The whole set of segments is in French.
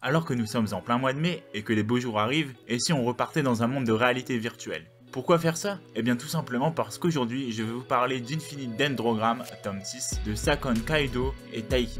Alors que nous sommes en plein mois de mai et que les beaux jours arrivent, et si on repartait dans un monde de réalité virtuelle? Pourquoi faire ça? Eh bien tout simplement parce qu'aujourd'hui je vais vous parler d'Infinite Dendrogram, tome 6, de Sakon Kaido et Taiki.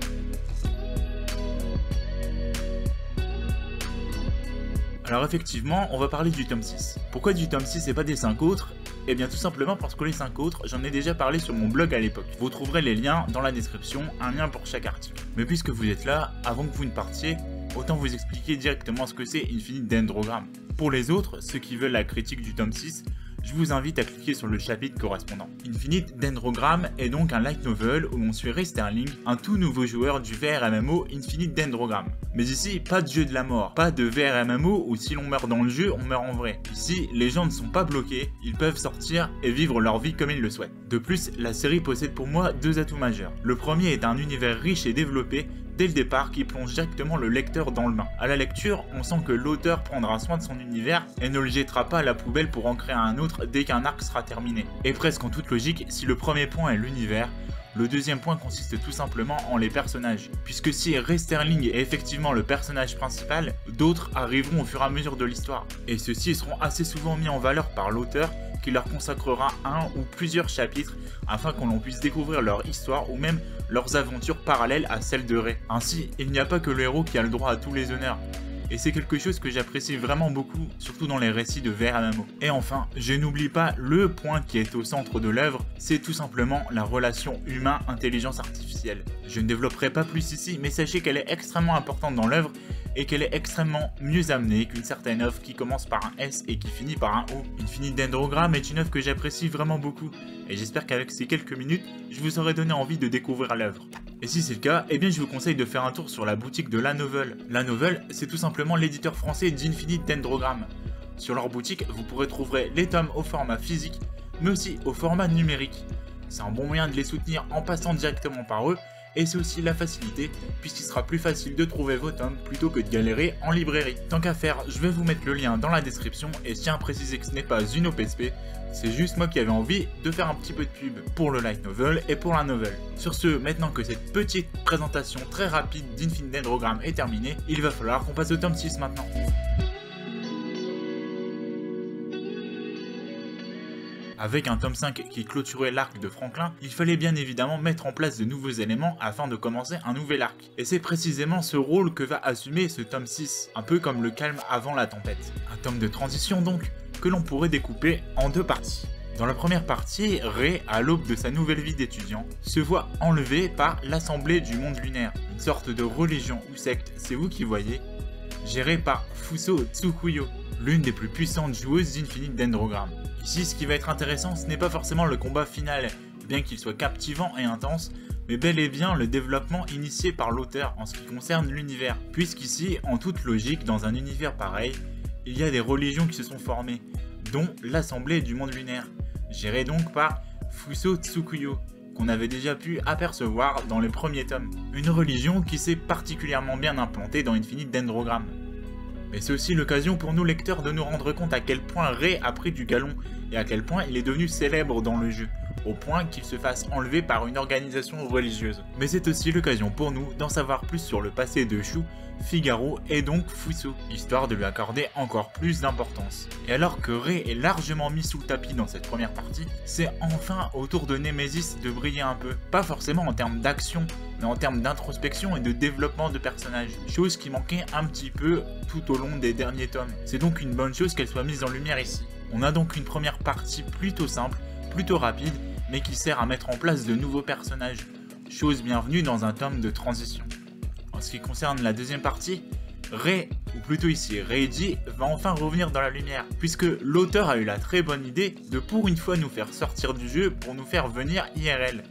Alors effectivement, on va parler du tome 6. Pourquoi du tome 6 et pas des 5 autres? Eh bien tout simplement parce que les 5 autres, j'en ai déjà parlé sur mon blog à l'époque. Vous trouverez les liens dans la description, un lien pour chaque article. Mais puisque vous êtes là, avant que vous ne partiez, autant vous expliquer directement ce que c'est Infinite Dendrogram. Pour les autres, ceux qui veulent la critique du tome 6, je vous invite à cliquer sur le chapitre correspondant. Infinite Dendrogram est donc un light novel où l'on suit Sterling, un tout nouveau joueur du VRMMO Infinite Dendrogram. Mais ici, pas de jeu de la mort, pas de VRMMO où si l'on meurt dans le jeu, on meurt en vrai. Ici, les gens ne sont pas bloqués, ils peuvent sortir et vivre leur vie comme ils le souhaitent. De plus, la série possède pour moi deux atouts majeurs. Le premier est un univers riche et développé, dès le départ qui plonge directement le lecteur dans le bain. À la lecture, on sent que l'auteur prendra soin de son univers et ne le jettera pas à la poubelle pour en créer un autre dès qu'un arc sera terminé. Et presque en toute logique, si le premier point est l'univers, le deuxième point consiste tout simplement en les personnages. Puisque si Sterling est effectivement le personnage principal, d'autres arriveront au fur et à mesure de l'histoire. Et ceux-ci seront assez souvent mis en valeur par l'auteur qui leur consacrera un ou plusieurs chapitres afin qu'on puisse découvrir leur histoire ou même leurs aventures parallèles à celles de Rei. Ainsi, il n'y a pas que le héros qui a le droit à tous les honneurs. Et c'est quelque chose que j'apprécie vraiment beaucoup, surtout dans les récits de VRMMO. Et enfin, je n'oublie pas le point qui est au centre de l'œuvre, c'est tout simplement la relation humain-intelligence artificielle. Je ne développerai pas plus ici, mais sachez qu'elle est extrêmement importante dans l'œuvre et qu'elle est extrêmement mieux amenée qu'une certaine œuvre qui commence par un S et qui finit par un O. Infinite Dendrogram est une œuvre que j'apprécie vraiment beaucoup, et j'espère qu'avec ces quelques minutes, je vous aurai donné envie de découvrir l'œuvre. Et si c'est le cas, eh bien je vous conseille de faire un tour sur la boutique de La Novel. La Novel, c'est tout simplement l'éditeur français d'Infinite Dendrogram. Sur leur boutique, vous pourrez trouver les tomes au format physique, mais aussi au format numérique. C'est un bon moyen de les soutenir en passant directement par eux, et c'est aussi la facilité, puisqu'il sera plus facile de trouver vos tomes plutôt que de galérer en librairie. Tant qu'à faire, je vais vous mettre le lien dans la description, et je tiens à préciser que ce n'est pas une OPSP, c'est juste moi qui avais envie de faire un petit peu de pub pour le light novel et pour la novel. Sur ce, maintenant que cette petite présentation très rapide d'Infinite Dendrogram est terminée, il va falloir qu'on passe au tome 6 maintenant. Avec un tome 5 qui clôturait l'arc de Franklin, il fallait bien évidemment mettre en place de nouveaux éléments afin de commencer un nouvel arc. Et c'est précisément ce rôle que va assumer ce tome 6, un peu comme le calme avant la tempête. Un tome de transition donc, que l'on pourrait découper en deux parties. Dans la première partie, Rei, à l'aube de sa nouvelle vie d'étudiant, se voit enlevé par l'Assemblée du Monde Lunaire, une sorte de religion ou secte, c'est vous qui voyez, gérée par Fuso Tsukuyo, l'une des plus puissantes joueuses d'Infinite Dendrogram. Ici, ce qui va être intéressant, ce n'est pas forcément le combat final, bien qu'il soit captivant et intense, mais bel et bien le développement initié par l'auteur en ce qui concerne l'univers. Puisqu'ici, en toute logique, dans un univers pareil, il y a des religions qui se sont formées, dont l'Assemblée du Monde Lunaire, gérée donc par Fuso Tsukuyo, qu'on avait déjà pu apercevoir dans les premiers tomes. Une religion qui s'est particulièrement bien implantée dans Infinite Dendrogram. Mais c'est aussi l'occasion pour nous lecteurs de nous rendre compte à quel point Rei a pris du galon et à quel point il est devenu célèbre dans le jeu, au point qu'il se fasse enlever par une organisation religieuse. Mais c'est aussi l'occasion pour nous d'en savoir plus sur le passé de Shu, Figaro et donc Fuso, histoire de lui accorder encore plus d'importance. Et alors que Rei est largement mis sous le tapis dans cette première partie, c'est enfin au tour de Nemesis de briller un peu. Pas forcément en termes d'action, mais en termes d'introspection et de développement de personnages, chose qui manquait un petit peu tout au long des derniers tomes. C'est donc une bonne chose qu'elle soit mise en lumière ici. On a donc une première partie plutôt simple, plutôt rapide, mais qui sert à mettre en place de nouveaux personnages, chose bienvenue dans un tome de transition. En ce qui concerne la deuxième partie, Rei, ou plutôt ici Reiji, va enfin revenir dans la lumière, puisque l'auteur a eu la très bonne idée de pour une fois nous faire sortir du jeu pour nous faire venir IRL,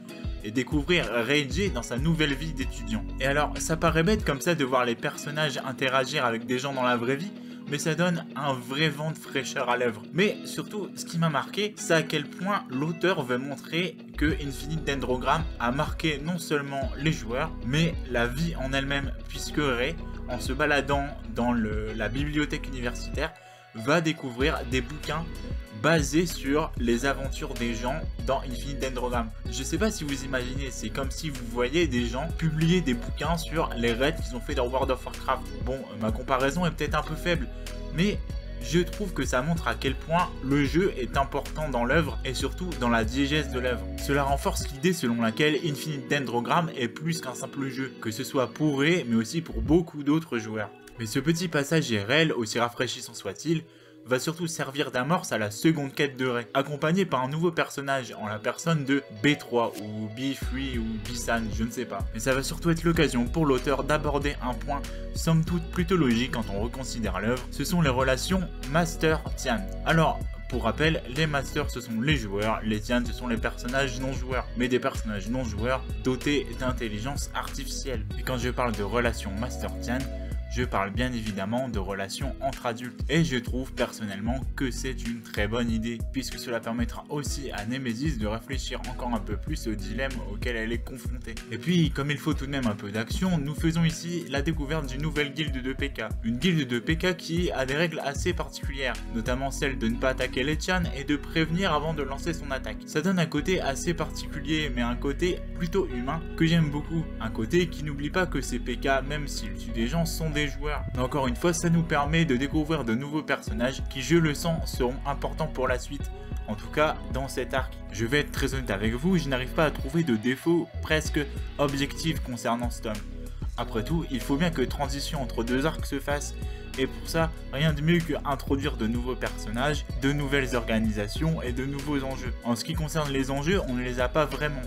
et découvrir Reiji dans sa nouvelle vie d'étudiant. Et alors, ça paraît bête comme ça de voir les personnages interagir avec des gens dans la vraie vie, mais ça donne un vrai vent de fraîcheur à l'œuvre. Mais surtout, ce qui m'a marqué, c'est à quel point l'auteur veut montrer que Infinite Dendrogram a marqué non seulement les joueurs, mais la vie en elle-même, puisque Rei, en se baladant dans la bibliothèque universitaire, va découvrir des bouquins basés sur les aventures des gens dans Infinite Dendrogram. Je sais pas si vous imaginez, c'est comme si vous voyez des gens publier des bouquins sur les raids qu'ils ont fait dans World of Warcraft. Bon, ma comparaison est peut-être un peu faible, mais je trouve que ça montre à quel point le jeu est important dans l'œuvre et surtout dans la diégèse de l'œuvre. Cela renforce l'idée selon laquelle Infinite Dendrogram est plus qu'un simple jeu, que ce soit pour Ray mais aussi pour beaucoup d'autres joueurs. Mais ce petit passage IRL, aussi rafraîchissant soit-il, va surtout servir d'amorce à la seconde quête de Ray, accompagné par un nouveau personnage en la personne de B3 ou B3 ou B-San, je ne sais pas. Mais ça va surtout être l'occasion pour l'auteur d'aborder un point somme toute plutôt logique quand on reconsidère l'œuvre, ce sont les relations Master-Tian. Alors, pour rappel, les Masters ce sont les joueurs, les Tian ce sont les personnages non joueurs, mais des personnages non joueurs dotés d'intelligence artificielle. Et quand je parle de relations Master-Tian, je parle bien évidemment de relations entre adultes. Et je trouve personnellement que c'est une très bonne idée, puisque cela permettra aussi à Nemesis de réfléchir encore un peu plus au dilemme auquel elle est confrontée. Et puis, comme il faut tout de même un peu d'action, nous faisons ici la découverte d'une nouvelle guilde de PK. Une guilde de PK qui a des règles assez particulières, notamment celle de ne pas attaquer les Tian et de prévenir avant de lancer son attaque. Ça donne un côté assez particulier, mais un côté plutôt humain que j'aime beaucoup. Un côté qui n'oublie pas que ces PK, même s'ils tuent des gens, sont des joueurs. Mais encore une fois, ça nous permet de découvrir de nouveaux personnages qui, je le sens, seront importants pour la suite. En tout cas, dans cet arc. Je vais être très honnête avec vous, je n'arrive pas à trouver de défauts presque objectifs concernant ce tome. Après tout, il faut bien que transition entre deux arcs se fasse, et pour ça, rien de mieux qu'introduire de nouveaux personnages, de nouvelles organisations et de nouveaux enjeux. En ce qui concerne les enjeux, on ne les a pas vraiment.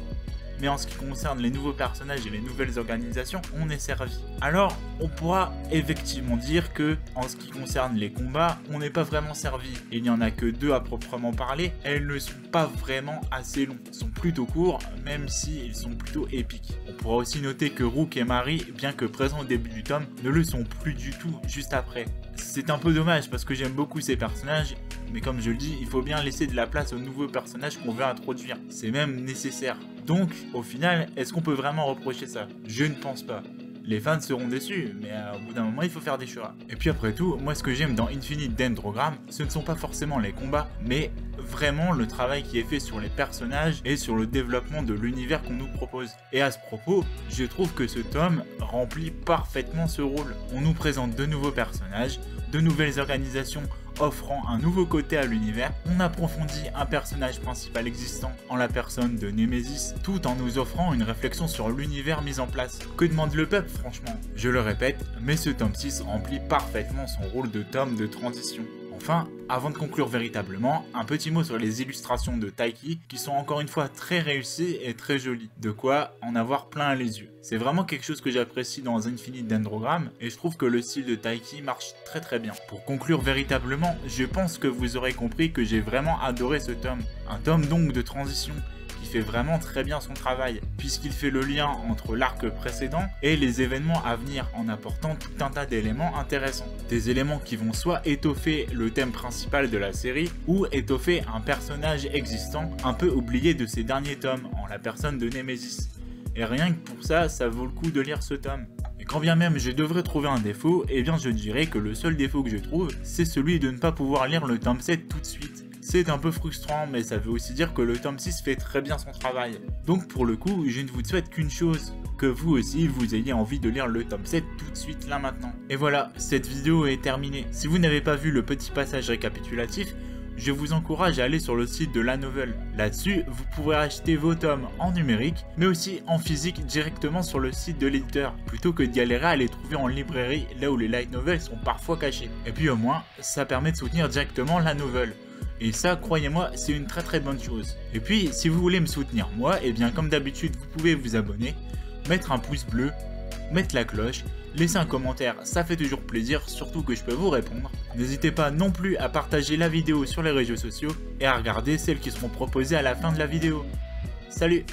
Mais en ce qui concerne les nouveaux personnages et les nouvelles organisations, on est servi. Alors, on pourra effectivement dire que, en ce qui concerne les combats, on n'est pas vraiment servi. Il n'y en a que 2 à proprement parler, et elles ne sont pas vraiment assez longs. Ils sont plutôt courts, même s'ils sont plutôt épiques. On pourra aussi noter que Rook et Mari, bien que présents au début du tome, ne le sont plus du tout juste après. C'est un peu dommage parce que j'aime beaucoup ces personnages, mais comme je le dis, il faut bien laisser de la place aux nouveaux personnages qu'on veut introduire. C'est même nécessaire. Donc, au final, est-ce qu'on peut vraiment reprocher ça? Je ne pense pas. Les fans seront déçus, mais au bout d'un moment, il faut faire des choix. Et puis après tout, moi ce que j'aime dans Infinite Dendrogram, ce ne sont pas forcément les combats, mais vraiment le travail qui est fait sur les personnages et sur le développement de l'univers qu'on nous propose. Et à ce propos, je trouve que ce tome remplit parfaitement ce rôle. On nous présente de nouveaux personnages, de nouvelles organisations offrant un nouveau côté à l'univers, on approfondit un personnage principal existant en la personne de Nemesis, tout en nous offrant une réflexion sur l'univers mis en place. Que demande le peuple franchement? Je le répète, mais ce tome 6 remplit parfaitement son rôle de tome de transition. Enfin, avant de conclure véritablement, un petit mot sur les illustrations de Taiki qui sont encore une fois très réussies et très jolies, de quoi en avoir plein les yeux. C'est vraiment quelque chose que j'apprécie dans Infinite Dendrogram et je trouve que le style de Taiki marche très bien. Pour conclure véritablement, je pense que vous aurez compris que j'ai vraiment adoré ce tome. Un tome donc de transition qui fait vraiment très bien son travail, puisqu'il fait le lien entre l'arc précédent et les événements à venir en apportant tout un tas d'éléments intéressants. Des éléments qui vont soit étoffer le thème principal de la série, ou étoffer un personnage existant un peu oublié de ces derniers tomes, en la personne de Nemesis. Et rien que pour ça, ça vaut le coup de lire ce tome. Et quand bien même je devrais trouver un défaut, eh bien je dirais que le seul défaut que je trouve, c'est celui de ne pas pouvoir lire le tome 7 tout de suite. C'est un peu frustrant, mais ça veut aussi dire que le tome 6 fait très bien son travail. Donc pour le coup, je ne vous souhaite qu'une chose, que vous aussi vous ayez envie de lire le tome 7 tout de suite là maintenant. Et voilà, cette vidéo est terminée. Si vous n'avez pas vu le petit passage récapitulatif, je vous encourage à aller sur le site de La Novel. Là-dessus, vous pourrez acheter vos tomes en numérique, mais aussi en physique directement sur le site de l'éditeur, plutôt que de galérer à les trouver en librairie, là où les light novels sont parfois cachés. Et puis au moins, ça permet de soutenir directement La Novel. Et ça, croyez-moi, c'est une très bonne chose. Et puis, si vous voulez me soutenir moi, et bien comme d'habitude, vous pouvez vous abonner, mettre un pouce bleu, mettre la cloche, laisser un commentaire, ça fait toujours plaisir, surtout que je peux vous répondre. N'hésitez pas non plus à partager la vidéo sur les réseaux sociaux et à regarder celles qui seront proposées à la fin de la vidéo. Salut!